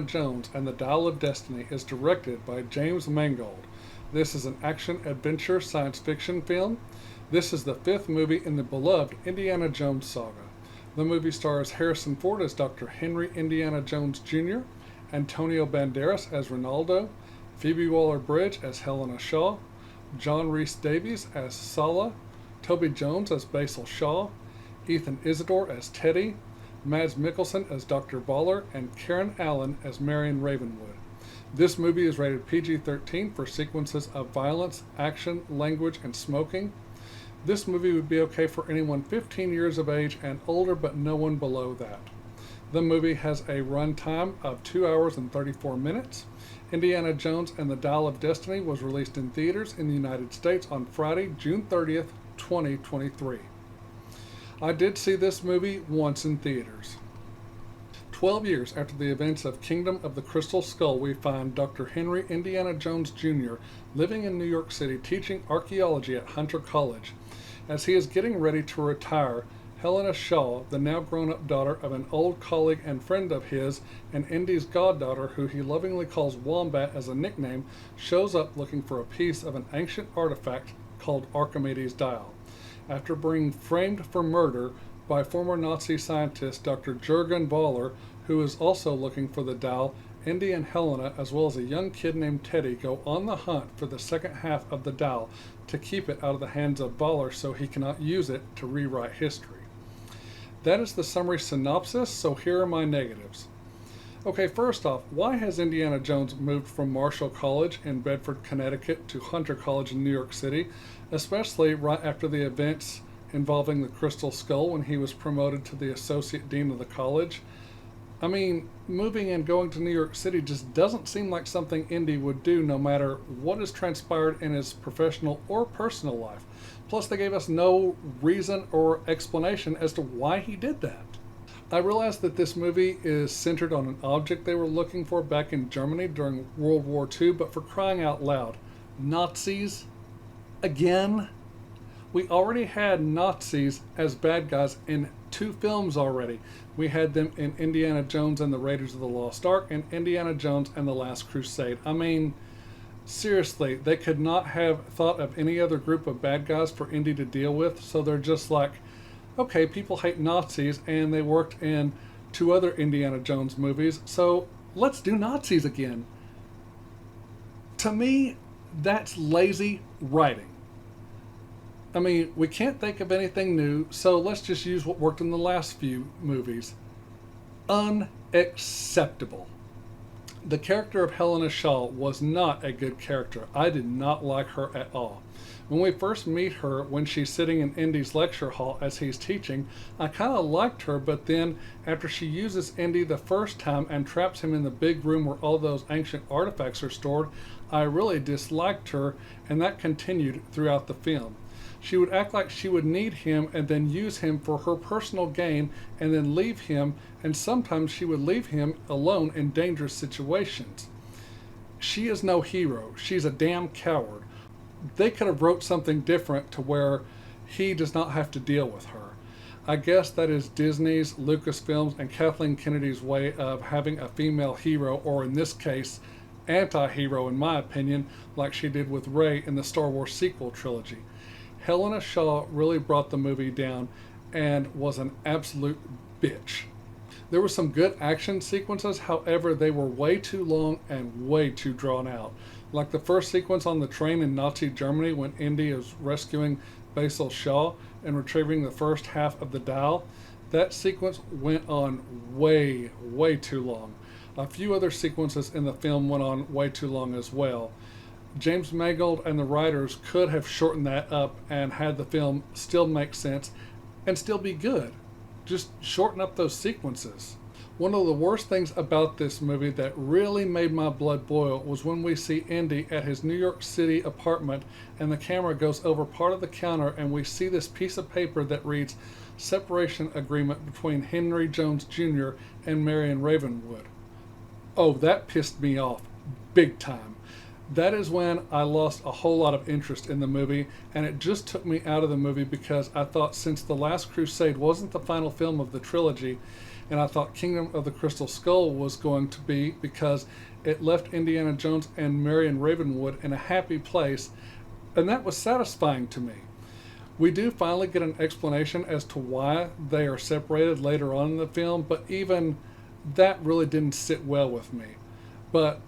Indiana Jones and the Dial of Destiny is directed by James Mangold. This is an action-adventure science fiction film. This is the fifth movie in the beloved Indiana Jones saga. The movie stars Harrison Ford as Dr. Henry Indiana Jones Jr., Antonio Banderas as Ronaldo, Phoebe Waller-Bridge as Helena Shaw, John Rhys Davies as Sala, Toby Jones as Basil Shaw, Ethan Isidore as Teddy, Mads Mikkelsen as Dr. Baller, and Karen Allen as Marion Ravenwood. This movie is rated PG-13 for sequences of violence, action, language, and smoking. This movie would be okay for anyone 15 years of age and older, but no one below that. The movie has a runtime of 2 hours and 34 minutes. Indiana Jones and the Dial of Destiny was released in theaters in the United States on Friday, June 30th, 2023. I did see this movie once in theaters. 12 years after the events of Kingdom of the Crystal Skull, we find Dr. Henry Indiana Jones Jr. living in New York City teaching archaeology at Hunter College. As he is getting ready to retire, Helena Shaw, the now grown-up daughter of an old colleague and friend of his, and Indy's goddaughter, who he lovingly calls Wombat as a nickname, shows up looking for a piece of an ancient artifact called Archimedes' Dial. After being framed for murder by former Nazi scientist Dr. Jurgen Voller, who is also looking for the dial, Indy and Helena, as well as a young kid named Teddy, go on the hunt for the second half of the dial to keep it out of the hands of Voller so he cannot use it to rewrite history. That is the summary synopsis, so here are my negatives. Okay, first off, why has Indiana Jones moved from Marshall College in Bedford, Connecticut to Hunter College in New York City, especially right after the events involving the Crystal Skull when he was promoted to the Associate Dean of the college? I mean, moving and going to New York City just doesn't seem like something Indy would do no matter what has transpired in his professional or personal life. Plus, they gave us no reason or explanation as to why he did that. I realize that this movie is centered on an object they were looking for back in Germany during World War II, but for crying out loud, Nazis? Again? We already had Nazis as bad guys in 2 films already. We had them in Indiana Jones and the Raiders of the Lost Ark and Indiana Jones and the Last Crusade. I mean, seriously, they could not have thought of any other group of bad guys for Indy to deal with, so they're just like, okay, people hate Nazis, and they worked in 2 other Indiana Jones movies, so let's do Nazis again. To me, that's lazy writing. I mean, we can't think of anything new, so let's just use what worked in the last few movies. Unacceptable. The character of Helena Shaw was not a good character. I did not like her at all. When we first meet her, when she's sitting in Indy's lecture hall as he's teaching, I kind of liked her, but then after she uses Indy the first time and traps him in the big room where all those ancient artifacts are stored, I really disliked her, and that continued throughout the film. She would act like she would need him and then use him for her personal gain and then leave him, and sometimes she would leave him alone in dangerous situations. She is no hero. She's a damn coward. They could have wrote something different to where he does not have to deal with her. I guess that is Disney's, Lucasfilms, and Kathleen Kennedy's way of having a female hero, or in this case, anti-hero in my opinion, like she did with Rey in the Star Wars sequel trilogy. Helena Shaw really brought the movie down and was an absolute bitch. There were some good action sequences, however, they were way too long and way too drawn out. Like the first sequence on the train in Nazi Germany when Indy is rescuing Basil Shaw and retrieving the first half of the dial. That sequence went on way too long. A few other sequences in the film went on way too long as well. James Mangold and the writers could have shortened that up and had the film still make sense and still be good. Just shorten up those sequences. One of the worst things about this movie that really made my blood boil was when we see Indy at his New York City apartment and the camera goes over part of the counter and we see this piece of paper that reads separation agreement between Henry Jones Jr. and Marion Ravenwood. Oh, that pissed me off big time. That is when I lost a whole lot of interest in the movie, and it just took me out of the movie because I thought since The Last Crusade wasn't the final film of the trilogy, and I thought Kingdom of the Crystal Skull was going to be, because it left Indiana Jones and Marion Ravenwood in a happy place, and that was satisfying to me. We do finally get an explanation as to why they are separated later on in the film, but even that really didn't sit well with me. But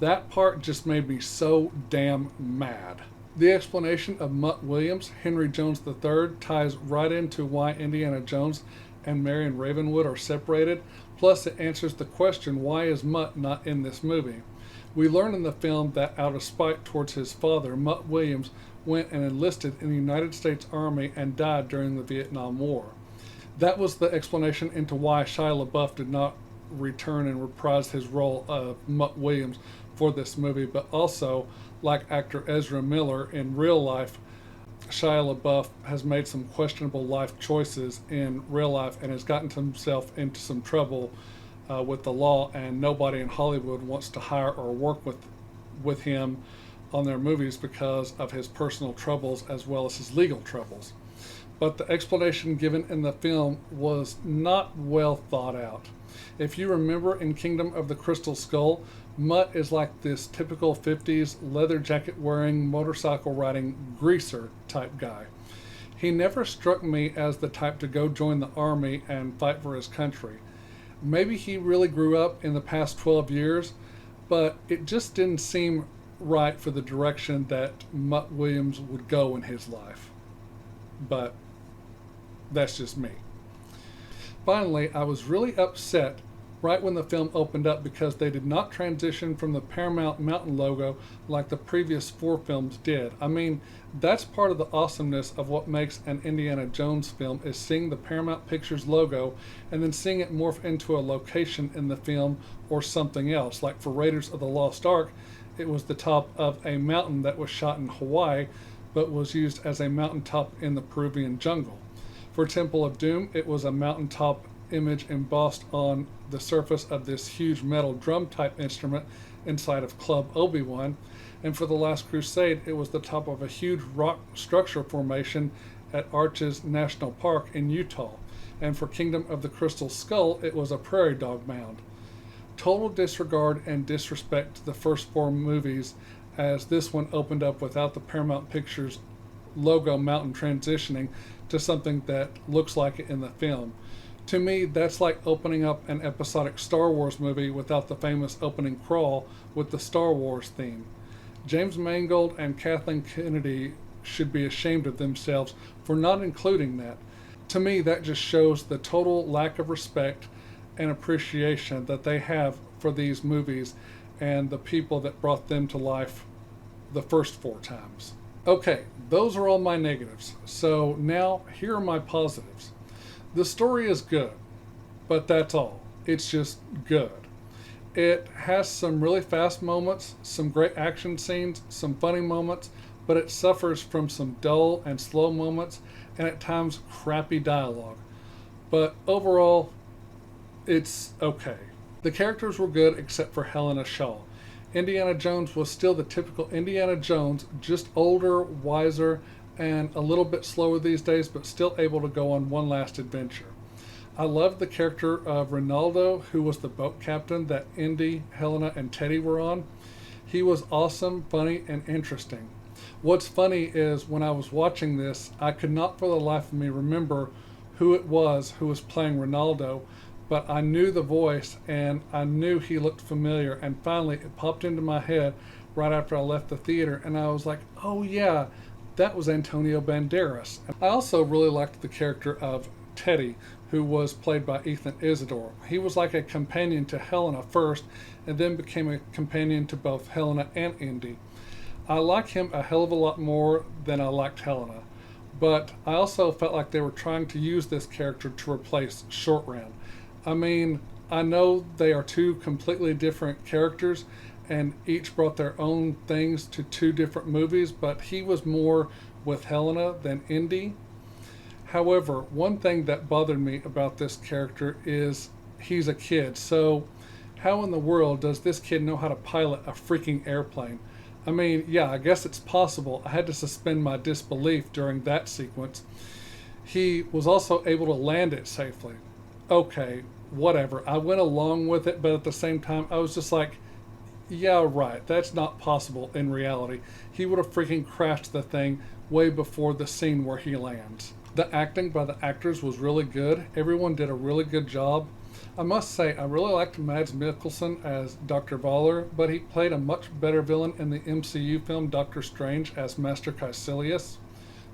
that part just made me so damn mad. The explanation of Mutt Williams, Henry Jones III, ties right into why Indiana Jones and Marion Ravenwood are separated, plus it answers the question, why is Mutt not in this movie? We learn in the film that out of spite towards his father, Mutt Williams went and enlisted in the United States Army and died during the Vietnam War. That was the explanation into why Shia LaBeouf did not return and reprise his role of Mutt Williams for this movie, but also, like actor Ezra Miller, in real life, Shia LaBeouf has made some questionable life choices in real life and has gotten himself into some trouble with the law, and nobody in Hollywood wants to hire or work with him on their movies because of his personal troubles as well as his legal troubles. But the explanation given in the film was not well thought out. If you remember in Kingdom of the Crystal Skull, Mutt is like this typical 50s leather jacket wearing, motorcycle riding greaser type guy. He never struck me as the type to go join the army and fight for his country. Maybe he really grew up in the past 12 years, but it just didn't seem right for the direction that Mutt Williams would go in his life. But that's just me. Finally, I was really upset right when the film opened up because they did not transition from the Paramount Mountain logo like the previous 4 films did. I mean, that's part of the awesomeness of what makes an Indiana Jones film, is seeing the Paramount Pictures logo and then seeing it morph into a location in the film or something else. Like for Raiders of the Lost Ark, it was the top of a mountain that was shot in Hawaii but was used as a mountaintop in the Peruvian jungle. For Temple of Doom, it was a mountaintop image embossed on the surface of this huge metal drum type instrument inside of Club Obi-Wan. And for The Last Crusade, it was the top of a huge rock structure formation at Arches National Park in Utah. And for Kingdom of the Crystal Skull, it was a prairie dog mound. Total disregard and disrespect to the first 4 movies, as this one opened up without the Paramount Pictures logo mountain transitioning to something that looks like it in the film. To me, that's like opening up an episodic Star Wars movie without the famous opening crawl with the Star Wars theme. James Mangold and Kathleen Kennedy should be ashamed of themselves for not including that. To me, that just shows the total lack of respect and appreciation that they have for these movies and the people that brought them to life the first 4 times. Okay, those are all my negatives. So now, here are my positives. The story is good, but that's all. It's just good. It has some really fast moments, some great action scenes, some funny moments, but it suffers from some dull and slow moments and at times crappy dialogue. But overall, it's okay. The characters were good except for Helena Shaw. Indiana Jones was still the typical Indiana Jones, just older, wiser, and a little bit slower these days, but still able to go on one last adventure. I loved the character of Ronaldo, who was the boat captain that Indy, Helena, and Teddy were on. He was awesome, funny, and interesting. What's funny is when I was watching this, I could not for the life of me remember who it was who was playing Ronaldo, but I knew the voice and I knew he looked familiar, and finally it popped into my head right after I left the theater, and I was like, oh yeah, that was Antonio Banderas. I also really liked the character of Teddy, who was played by Ethan Isidore. He was like a companion to Helena first, and then became a companion to both Helena and Indy. I like him a hell of a lot more than I liked Helena, but I also felt like they were trying to use this character to replace Short Round. I mean, I know they are 2 completely different characters, and each brought their own things to 2 different movies, but he was more with Helena than Indy. However, one thing that bothered me about this character is he's a kid, so how in the world does this kid know how to pilot a freaking airplane? I mean, yeah, I guess it's possible. I had to suspend my disbelief during that sequence. He was also able to land it safely. Okay, whatever. I went along with it, but at the same time, I was just like, yeah, right. That's not possible in reality. He would have freaking crashed the thing way before the scene where he lands. The acting by the actors was really good. Everyone did a really good job. I must say, I really liked Mads Mikkelsen as Dr. Voller, but he played a much better villain in the MCU film Doctor Strange as Master Caecilius.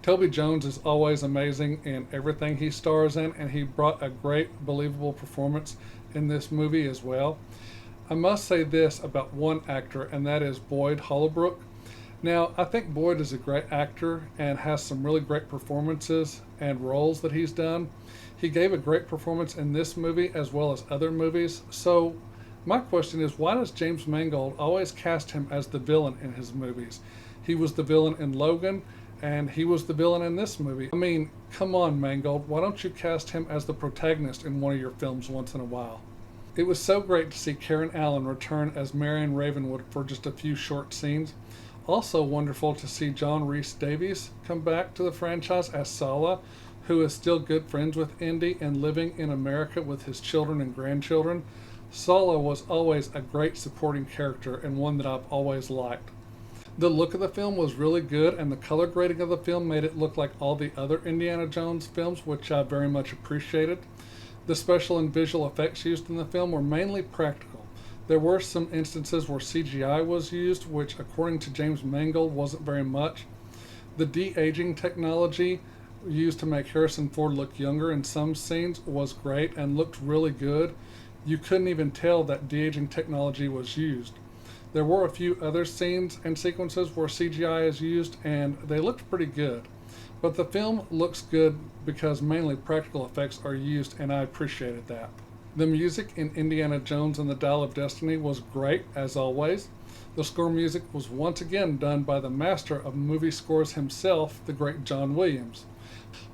Toby Jones is always amazing in everything he stars in, and he brought a great, believable performance in this movie as well. I must say this about one actor, and that is Boyd Holbrook. Now, I think Boyd is a great actor and has some really great performances and roles that he's done. He gave a great performance in this movie as well as other movies. So, my question is, why does James Mangold always cast him as the villain in his movies? He was the villain in Logan, and he was the villain in this movie. I mean, come on, Mangold, why don't you cast him as the protagonist in one of your films once in a while? It was so great to see Karen Allen return as Marion Ravenwood for just a few short scenes. Also wonderful to see John Rhys Davies come back to the franchise as Sala, who is still good friends with Indy and living in America with his children and grandchildren. Sala was always a great supporting character and one that I've always liked. The look of the film was really good, and the color grading of the film made it look like all the other Indiana Jones films, which I very much appreciated. The special and visual effects used in the film were mainly practical. There were some instances where CGI was used, which according to James Mangold wasn't very much. The de-aging technology used to make Harrison Ford look younger in some scenes was great and looked really good. You couldn't even tell that de-aging technology was used. There were a few other scenes and sequences where CGI is used, and they looked pretty good. But the film looks good because mainly practical effects are used, and I appreciated that. The music in Indiana Jones and the Dial of Destiny was great, as always. The score music was once again done by the master of movie scores himself, the great John Williams.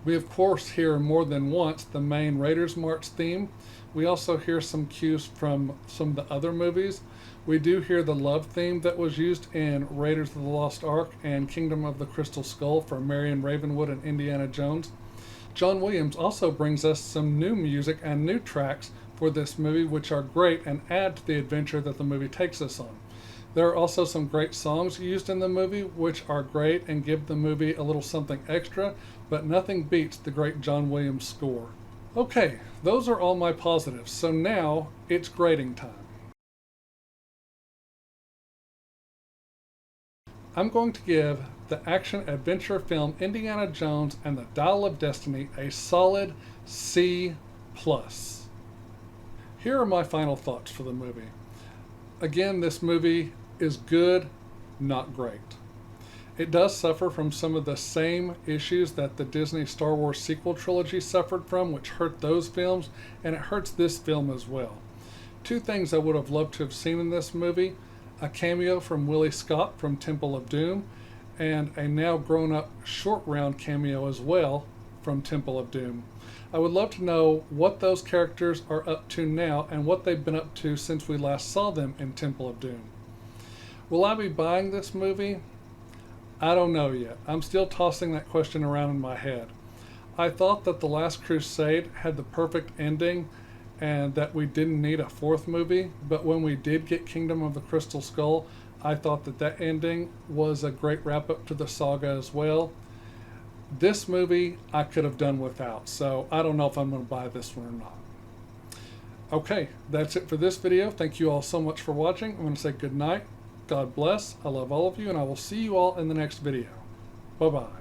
We of course hear more than once the main Raiders March theme. We also hear some cues from some of the other movies. We do hear the love theme that was used in Raiders of the Lost Ark and Kingdom of the Crystal Skull for Marion Ravenwood and Indiana Jones. John Williams also brings us some new music and new tracks for this movie, which are great and add to the adventure that the movie takes us on. There are also some great songs used in the movie, which are great and give the movie a little something extra, but nothing beats the great John Williams score. Okay, those are all my positives, so now it's grading time. I'm going to give the action-adventure film Indiana Jones and the Dial of Destiny a solid C+. Here are my final thoughts for the movie. Again, this movie is good, not great. It does suffer from some of the same issues that the Disney Star Wars sequel trilogy suffered from, which hurt those films, and it hurts this film as well. Two things I would have loved to have seen in this movie: a cameo from Willie Scott from Temple of Doom, and a now grown-up short round cameo as well from Temple of Doom. I would love to know what those characters are up to now and what they've been up to since we last saw them in Temple of Doom. Will I be buying this movie? I don't know yet. I'm still tossing that question around in my head. I thought that The Last Crusade had the perfect ending and that we didn't need a fourth movie, but when we did get Kingdom of the Crystal Skull, I thought that that ending was a great wrap-up to the saga as well. This movie I could have done without, so I don't know if I'm going to buy this one or not. Okay, that's it for this video. Thank you all so much for watching. I'm going to say good night. God bless. I love all of you, and I will see you all in the next video. Bye-bye.